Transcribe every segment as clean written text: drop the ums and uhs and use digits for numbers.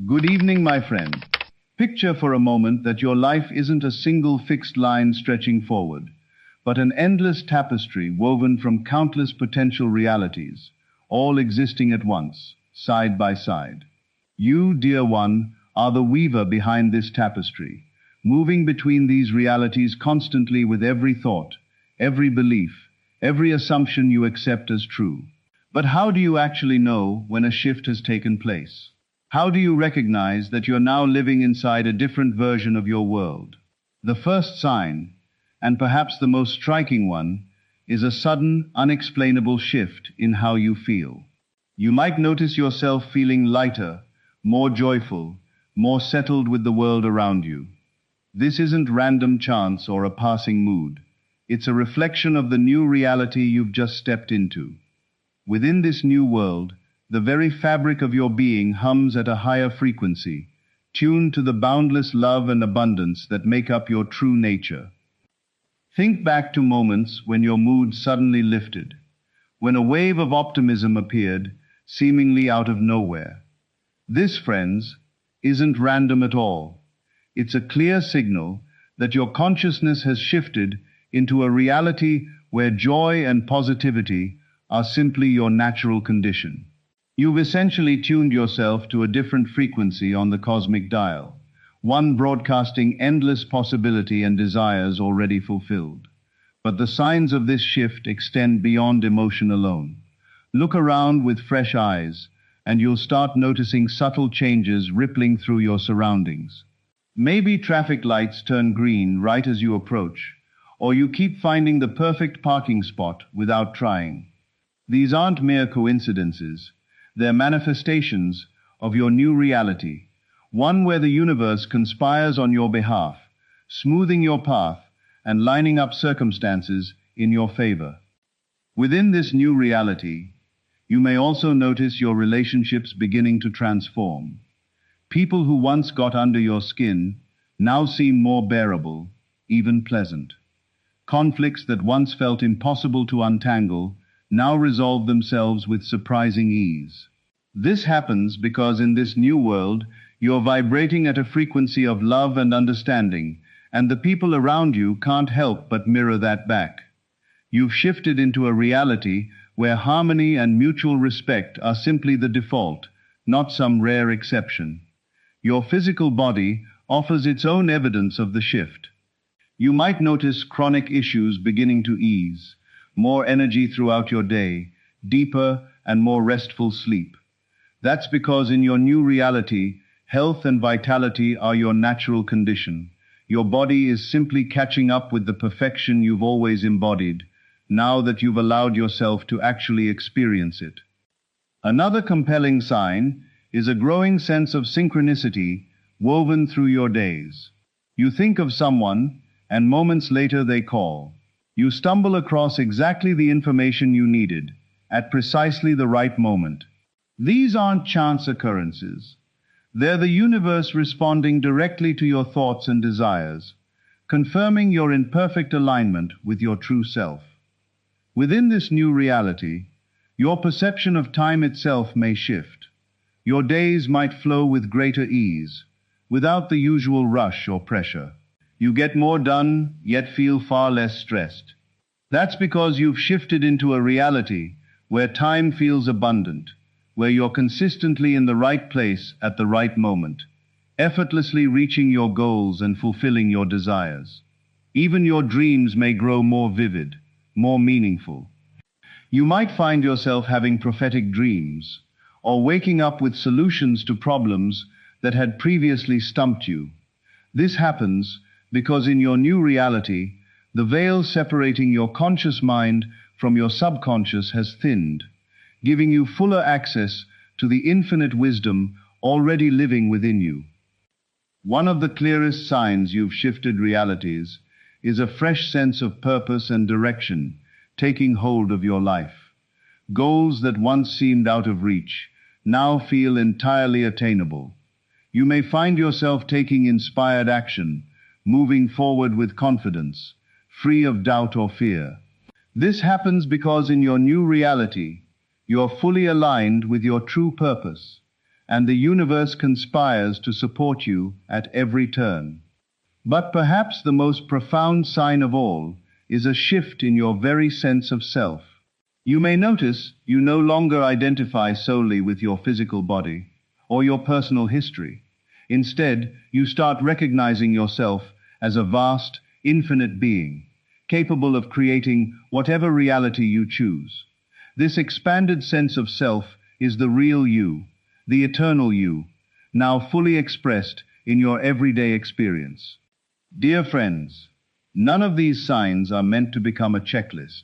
Good evening, my friend. Picture for a moment that your life isn't a single fixed line stretching forward, but an endless tapestry woven from countless potential realities, all existing at once, side by side. You, dear one, are the weaver behind this tapestry, moving between these realities constantly with every thought, every belief, every assumption you accept as true. But how do you actually know when a shift has taken place? How do you recognize that you're now living inside a different version of your world? The first sign, and perhaps the most striking one, is a sudden, unexplainable shift in how you feel. You might notice yourself feeling lighter, more joyful, more settled with the world around you. This isn't random chance or a passing mood. It's a reflection of the new reality you've just stepped into. Within this new world, the very fabric of your being hums at a higher frequency, tuned to the boundless love and abundance that make up your true nature. Think back to moments when your mood suddenly lifted, when a wave of optimism appeared, seemingly out of nowhere. This, friends, isn't random at all. It's a clear signal that your consciousness has shifted into a reality where joy and positivity are simply your natural condition. You've essentially tuned yourself to a different frequency on the cosmic dial, one broadcasting endless possibility and desires already fulfilled. But the signs of this shift extend beyond emotion alone. Look around with fresh eyes, and you'll start noticing subtle changes rippling through your surroundings. Maybe traffic lights turn green right as you approach, or you keep finding the perfect parking spot without trying. These aren't mere coincidences. They're manifestations of your new reality, one where the universe conspires on your behalf, smoothing your path and lining up circumstances in your favor. Within this new reality, you may also notice your relationships beginning to transform. People who once got under your skin now seem more bearable, even pleasant. Conflicts that once felt impossible to untangle now resolve themselves with surprising ease. This happens because in this new world, you're vibrating at a frequency of love and understanding, and the people around you can't help but mirror that back. You've shifted into a reality where harmony and mutual respect are simply the default, not some rare exception. Your physical body offers its own evidence of the shift. You might notice chronic issues beginning to ease, more energy throughout your day, deeper and more restful sleep. That's because in your new reality, health and vitality are your natural condition. Your body is simply catching up with the perfection you've always embodied, now that you've allowed yourself to actually experience it. Another compelling sign is a growing sense of synchronicity woven through your days. You think of someone, and moments later they call. You stumble across exactly the information you needed, at precisely the right moment. These aren't chance occurrences. They're the universe responding directly to your thoughts and desires, confirming you're in perfect alignment with your true self. Within this new reality, your perception of time itself may shift. Your days might flow with greater ease, without the usual rush or pressure. You get more done, yet feel far less stressed. That's because you've shifted into a reality where time feels abundant, where you're consistently in the right place at the right moment, effortlessly reaching your goals and fulfilling your desires. Even your dreams may grow more vivid, more meaningful. You might find yourself having prophetic dreams, or waking up with solutions to problems that had previously stumped you. This happens because in your new reality, the veil separating your conscious mind from your subconscious has thinned, giving you fuller access to the infinite wisdom already living within you. One of the clearest signs you've shifted realities is a fresh sense of purpose and direction taking hold of your life. Goals that once seemed out of reach now feel entirely attainable. You may find yourself taking inspired action, moving forward with confidence, free of doubt or fear. This happens because in your new reality, you're fully aligned with your true purpose, and the universe conspires to support you at every turn. But perhaps the most profound sign of all is a shift in your very sense of self. You may notice you no longer identify solely with your physical body or your personal history. Instead, you start recognizing yourself as a vast, infinite being, capable of creating whatever reality you choose. This expanded sense of self is the real you, the eternal you, now fully expressed in your everyday experience. Dear friends, none of these signs are meant to become a checklist,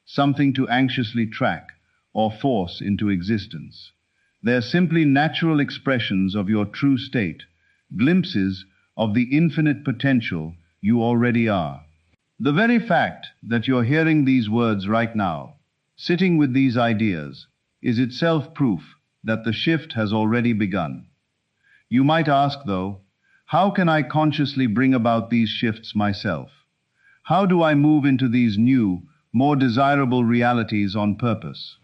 something to anxiously track or force into existence. They're simply natural expressions of your true state, glimpses of the infinite potential you already are. The very fact that you're hearing these words right now, sitting with these ideas, is itself proof that the shift has already begun. You might ask, though, how can I consciously bring about these shifts myself? How do I move into these new, more desirable realities on purpose?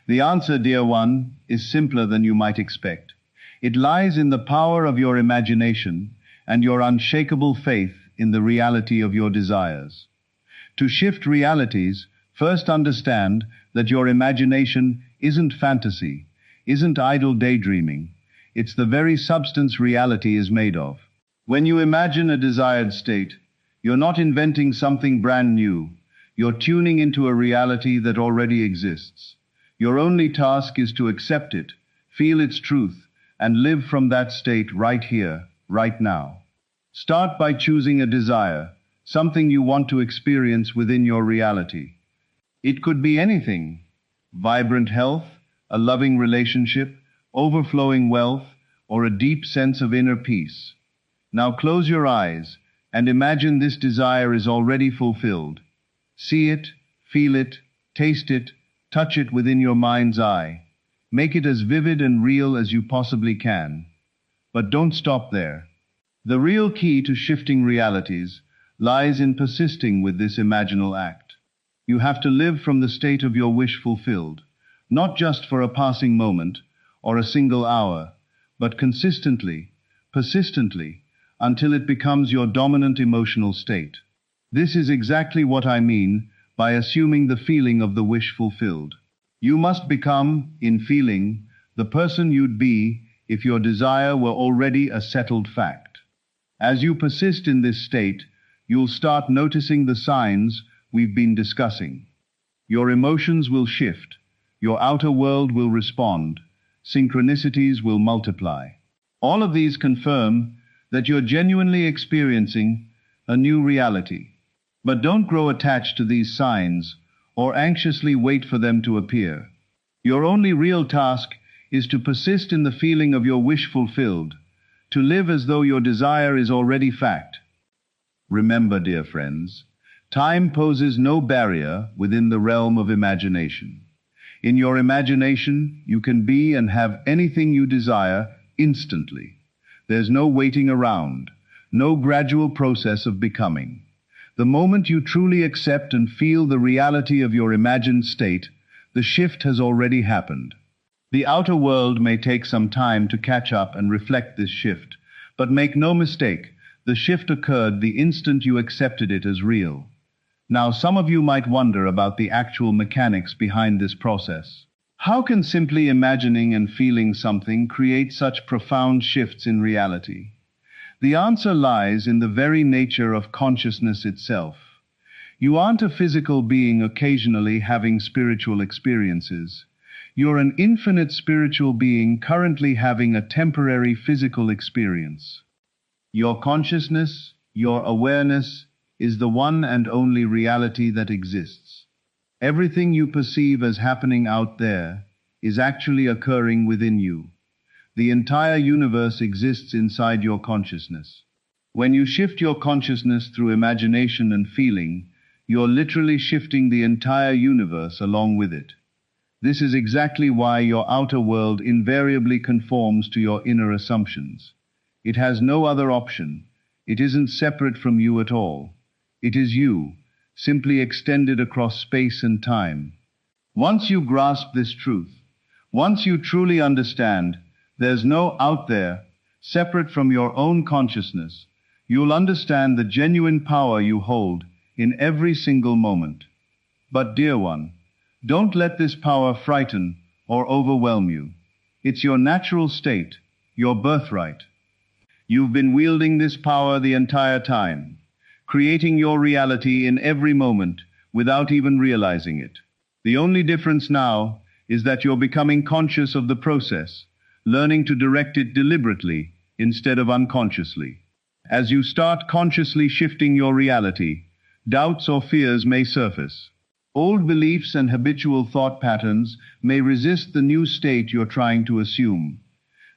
The answer, dear one, is simpler than you might expect. It lies in the power of your imagination and your unshakable faith in the reality of your desires. To shift realities, first understand that your imagination isn't fantasy, isn't idle daydreaming. It's the very substance reality is made of. When you imagine a desired state, you're not inventing something brand new. You're tuning into a reality that already exists. Your only task is to accept it, feel its truth, and live from that state right here, right now. Start by choosing a desire, something you want to experience within your reality. It could be anything: vibrant health, a loving relationship, overflowing wealth, or a deep sense of inner peace. Now close your eyes and imagine this desire is already fulfilled. See it, feel it, taste it, touch it within your mind's eye. Make it as vivid and real as you possibly can. But don't stop there. The real key to shifting realities lies in persisting with this imaginal act. You have to live from the state of your wish fulfilled, not just for a passing moment or a single hour, but consistently, persistently, until it becomes your dominant emotional state. This is exactly what I mean by assuming the feeling of the wish fulfilled. You must become, in feeling, the person you'd be if your desire were already a settled fact. As you persist in this state, you'll start noticing the signs we've been discussing. Your emotions will shift, your outer world will respond, synchronicities will multiply. All of these confirm that you're genuinely experiencing a new reality. But don't grow attached to these signs or anxiously wait for them to appear. Your only real task is to persist in the feeling of your wish fulfilled, to live as though your desire is already fact. Remember, dear friends, time poses no barrier within the realm of imagination. In your imagination, you can be and have anything you desire instantly. There's no waiting around, no gradual process of becoming. The moment you truly accept and feel the reality of your imagined state, the shift has already happened. The outer world may take some time to catch up and reflect this shift, but make no mistake, the shift occurred the instant you accepted it as real. Now, some of you might wonder about the actual mechanics behind this process. How can simply imagining and feeling something create such profound shifts in reality? The answer lies in the very nature of consciousness itself. You aren't a physical being occasionally having spiritual experiences. You're an infinite spiritual being currently having a temporary physical experience. Your consciousness, your awareness, is the one and only reality that exists. Everything you perceive as happening out there is actually occurring within you. The entire universe exists inside your consciousness. When you shift your consciousness through imagination and feeling, you're literally shifting the entire universe along with it. This is exactly why your outer world invariably conforms to your inner assumptions. It has no other option. It isn't separate from you at all. It is you, simply extended across space and time. Once you grasp this truth, once you truly understand There's no out there, separate from your own consciousness. You'll understand the genuine power you hold in every single moment. But dear one, don't let this power frighten or overwhelm you. It's your natural state, your birthright. You've been wielding this power the entire time, creating your reality in every moment without even realizing it. The only difference now is that you're becoming conscious of the process, learning to direct it deliberately instead of unconsciously. As you start consciously shifting your reality, doubts or fears may surface. Old beliefs and habitual thought patterns may resist the new state you're trying to assume.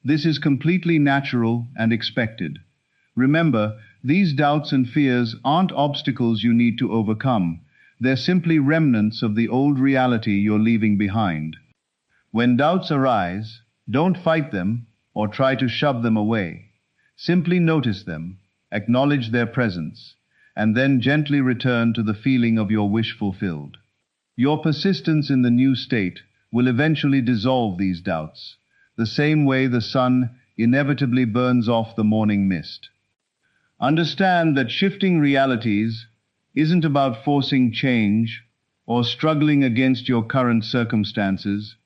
This is completely natural and expected. Remember, these doubts and fears aren't obstacles you need to overcome. They're simply remnants of the old reality you're leaving behind. When doubts arise, don't fight them or try to shove them away. Simply notice them, acknowledge their presence, and then gently return to the feeling of your wish fulfilled. Your persistence in the new state will eventually dissolve these doubts, the same way the sun inevitably burns off the morning mist. Understand that shifting realities isn't about forcing change or struggling against your current circumstances.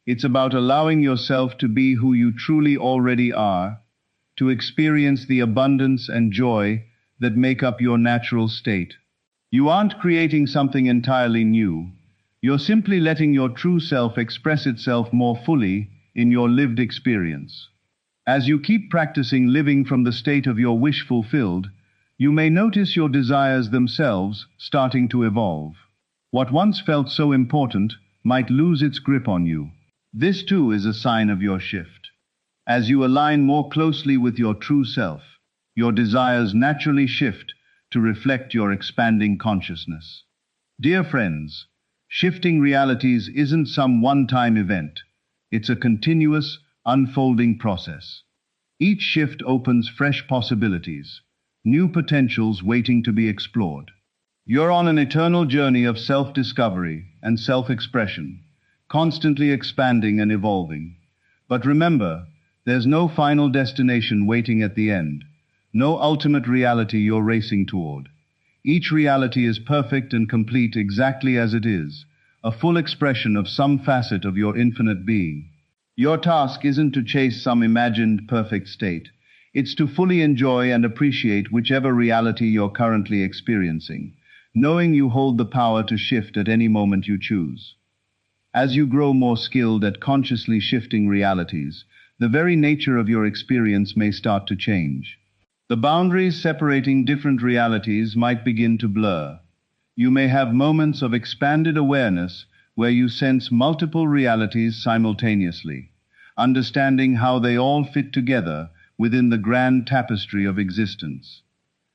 It's about allowing yourself to be who you truly already are, to experience the abundance and joy that make up your natural state. You aren't creating something entirely new. You're simply letting your true self express itself more fully in your lived experience. As you keep practicing living from the state of your wish fulfilled, you may notice your desires themselves starting to evolve. What once felt so important might lose its grip on you. This too is a sign of your shift. As you align more closely with your true self, your desires naturally shift to reflect your expanding consciousness. Dear friends, shifting realities isn't some one-time event. It's a continuous, unfolding process. Each shift opens fresh possibilities, new potentials waiting to be explored. You're on an eternal journey of self-discovery and self-expression, constantly expanding and evolving. But remember, there's no final destination waiting at the end, no ultimate reality you're racing toward. Each reality is perfect and complete exactly as it is, a full expression of some facet of your infinite being. Your task isn't to chase some imagined perfect state. It's to fully enjoy and appreciate whichever reality you're currently experiencing, knowing you hold the power to shift at any moment you choose. As you grow more skilled at consciously shifting realities, the very nature of your experience may start to change. The boundaries separating different realities might begin to blur. You may have moments of expanded awareness where you sense multiple realities simultaneously, understanding how they all fit together within the grand tapestry of existence.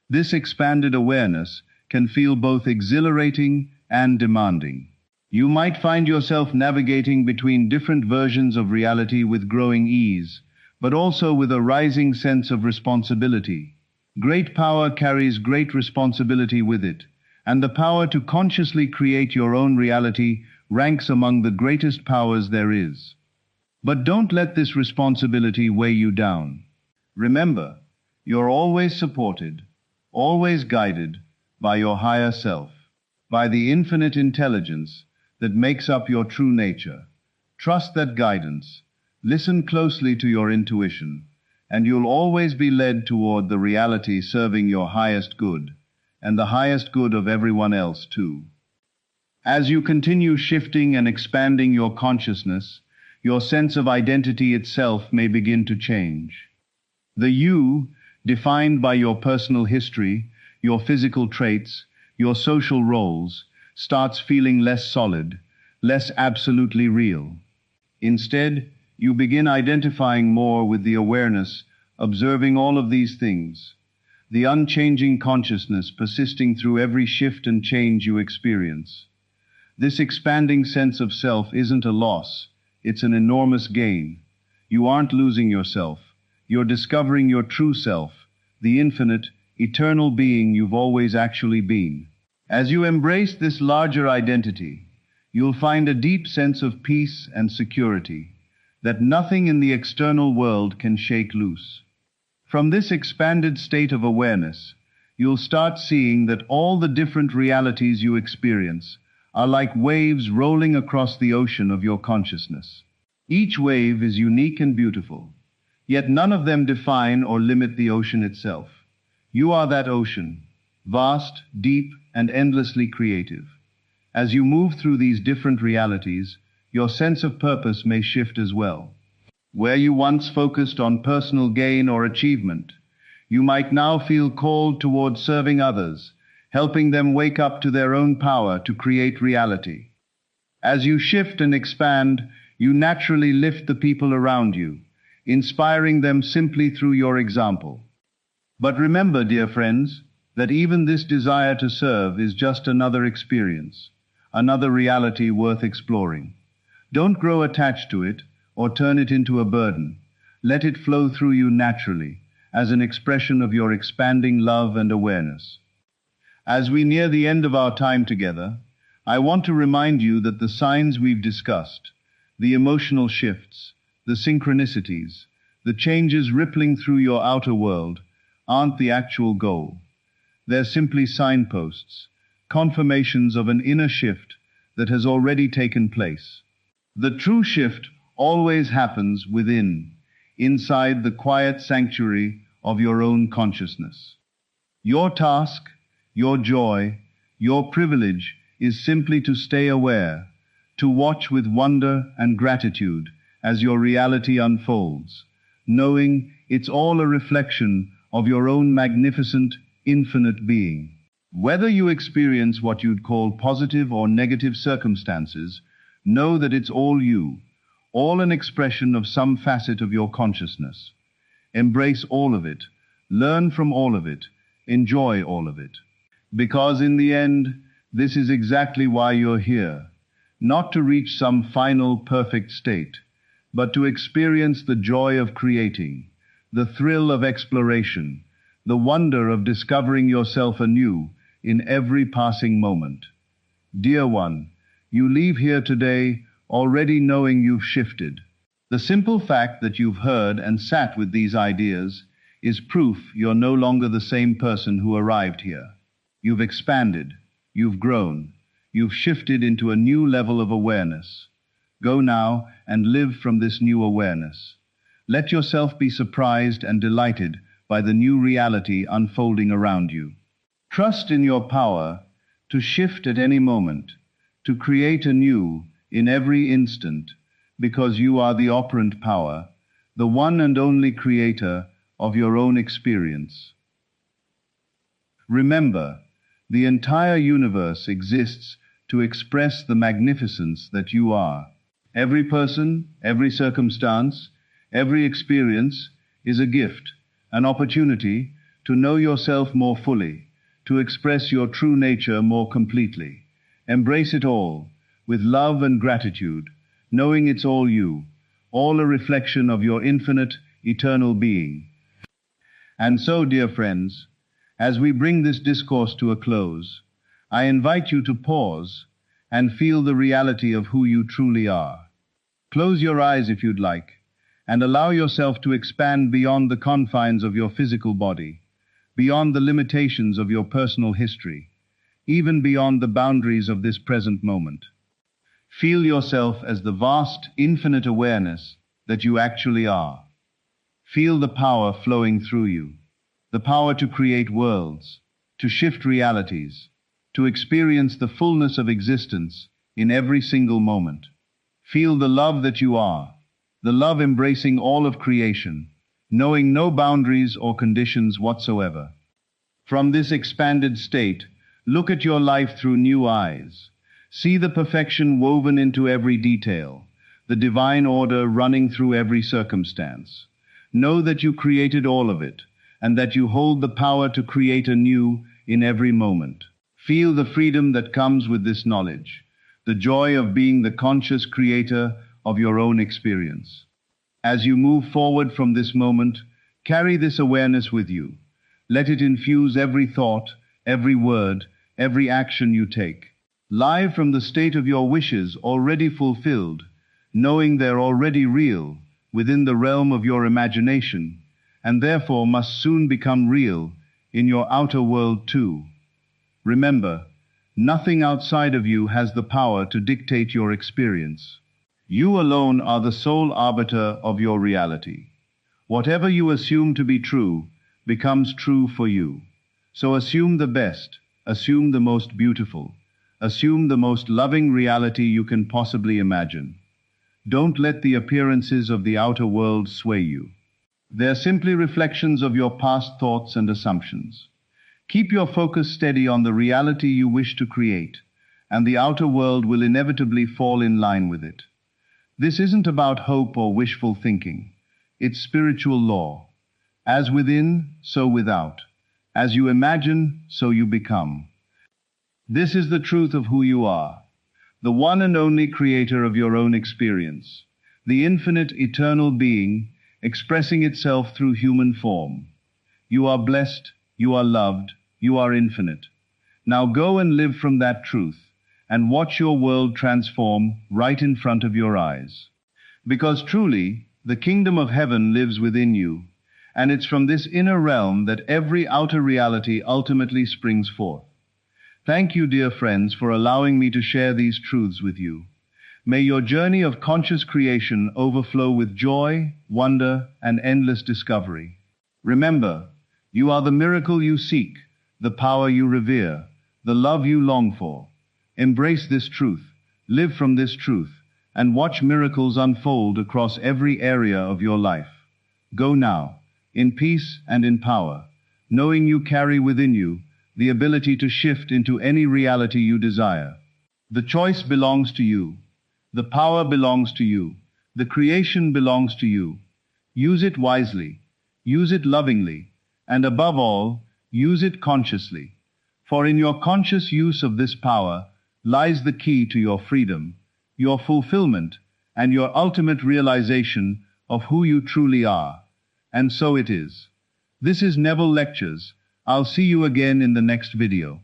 This expanded awareness can feel both exhilarating and demanding. You might find yourself navigating between different versions of reality with growing ease, but also with a rising sense of responsibility. Great power carries great responsibility with it, and the power to consciously create your own reality ranks among the greatest powers there is. But don't let this responsibility weigh you down. Remember, you're always supported, always guided by your higher self, by the infinite intelligence that makes up your true nature. Trust that guidance, listen closely to your intuition, and you'll always be led toward the reality serving your highest good, and the highest good of everyone else too. As you continue shifting and expanding your consciousness, your sense of identity itself may begin to change. The you, defined by your personal history, your physical traits, your social roles, starts feeling less solid, less absolutely real. Instead, you begin identifying more with the awareness, observing all of these things, the unchanging consciousness persisting through every shift and change you experience. This expanding sense of self isn't a loss, it's an enormous gain. You aren't losing yourself, you're discovering your true self, the infinite, eternal being you've always actually been. As you embrace this larger identity, you'll find a deep sense of peace and security. that nothing in the external world can shake loose. From this expanded state of awareness, you'll start seeing that all the different realities you experience are like waves rolling across the ocean of your consciousness. Each wave is unique and beautiful, yet none of them define or limit the ocean itself. You are that ocean, vast, deep, and endlessly creative. As you move through these different realities, your sense of purpose may shift as well. Where you once focused on personal gain or achievement, you might now feel called toward serving others, helping them wake up to their own power to create reality. As you shift and expand, you naturally lift the people around you, inspiring them simply through your example. But remember, dear friends, that even this desire to serve is just another experience, another reality worth exploring. Don't grow attached to it or turn it into a burden. Let it flow through you naturally, as an expression of your expanding love and awareness. As we near the end of our time together, I want to remind you that the signs we've discussed, the emotional shifts, the synchronicities, the changes rippling through your outer world, aren't the actual goal. They're simply signposts, confirmations of an inner shift that has already taken place. The true shift always happens within, inside the quiet sanctuary of your own consciousness. Your task, your joy, your privilege is simply to stay aware, to watch with wonder and gratitude as your reality unfolds, knowing it's all a reflection of your own magnificent, infinite being. Whether you experience what you'd call positive or negative circumstances, know that it's all you, all an expression of some facet of your consciousness. Embrace all of it, learn from all of it, enjoy all of it. Because in the end, this is exactly why you're here, not to reach some final perfect state, but to experience the joy of creating, the thrill of exploration, the wonder of discovering yourself anew in every passing moment. Dear one, you leave here today already knowing you've shifted. The simple fact that you've heard and sat with these ideas is proof you're no longer the same person who arrived here. You've expanded, you've grown, you've shifted into a new level of awareness. Go now and live from this new awareness. Let yourself be surprised and delighted by the new reality unfolding around you. Trust in your power to shift at any moment, to create anew in every instant, because you are the operant power, the one and only creator of your own experience. Remember, the entire universe exists to express the magnificence that you are. Every person, every circumstance, every experience is a gift, an opportunity to know yourself more fully, to express your true nature more completely. Embrace it all with love and gratitude, knowing it's all you, all a reflection of your infinite, eternal being. And so, dear friends, as we bring this discourse to a close, I invite you to pause and feel the reality of who you truly are. Close your eyes if you'd like, and allow yourself to expand beyond the confines of your physical body, beyond the limitations of your personal history, even beyond the boundaries of this present moment. Feel yourself as the vast, infinite awareness that you actually are. Feel the power flowing through you, the power to create worlds, to shift realities, to experience the fullness of existence in every single moment. Feel the love that you are, the love embracing all of creation, knowing no boundaries or conditions whatsoever. From this expanded state, look at your life through new eyes. See the perfection woven into every detail, the divine order running through every circumstance. Know that you created all of it, and that you hold the power to create anew in every moment. Feel the freedom that comes with this knowledge, the joy of being the conscious creator of your own experience. As you move forward from this moment, carry this awareness with you. Let it infuse every thought, every word, every action you take. Live from the state of your wishes already fulfilled, knowing they're already real, within the realm of your imagination, and therefore must soon become real in your outer world too. Remember, nothing outside of you has the power to dictate your experience. You alone are the sole arbiter of your reality. Whatever you assume to be true becomes true for you. So assume the best, assume the most beautiful, assume the most loving reality you can possibly imagine. Don't let the appearances of the outer world sway you. They're simply reflections of your past thoughts and assumptions. Keep your focus steady on the reality you wish to create, and the outer world will inevitably fall in line with it. This isn't about hope or wishful thinking. It's spiritual law. As within, so without. As you imagine, so you become. This is the truth of who you are, the one and only creator of your own experience, the infinite, eternal being expressing itself through human form. You are blessed, you are loved, you are infinite. Now go and live from that truth, and watch your world transform right in front of your eyes. Because truly, the kingdom of heaven lives within you, and it's from this inner realm that every outer reality ultimately springs forth. Thank you, dear friends, for allowing me to share these truths with you. May your journey of conscious creation overflow with joy, wonder, and endless discovery. Remember, you are the miracle you seek, the power you revere, the love you long for. Embrace this truth, live from this truth, and watch miracles unfold across every area of your life. Go now, in peace and in power, knowing you carry within you the ability to shift into any reality you desire. The choice belongs to you. The power belongs to you. The creation belongs to you. Use it wisely. Use it lovingly. And above all, use it consciously. For in your conscious use of this power lies the key to your freedom, your fulfillment, and your ultimate realization of who you truly are. And so it is. This is Neville Lectures. I'll see you again in the next video.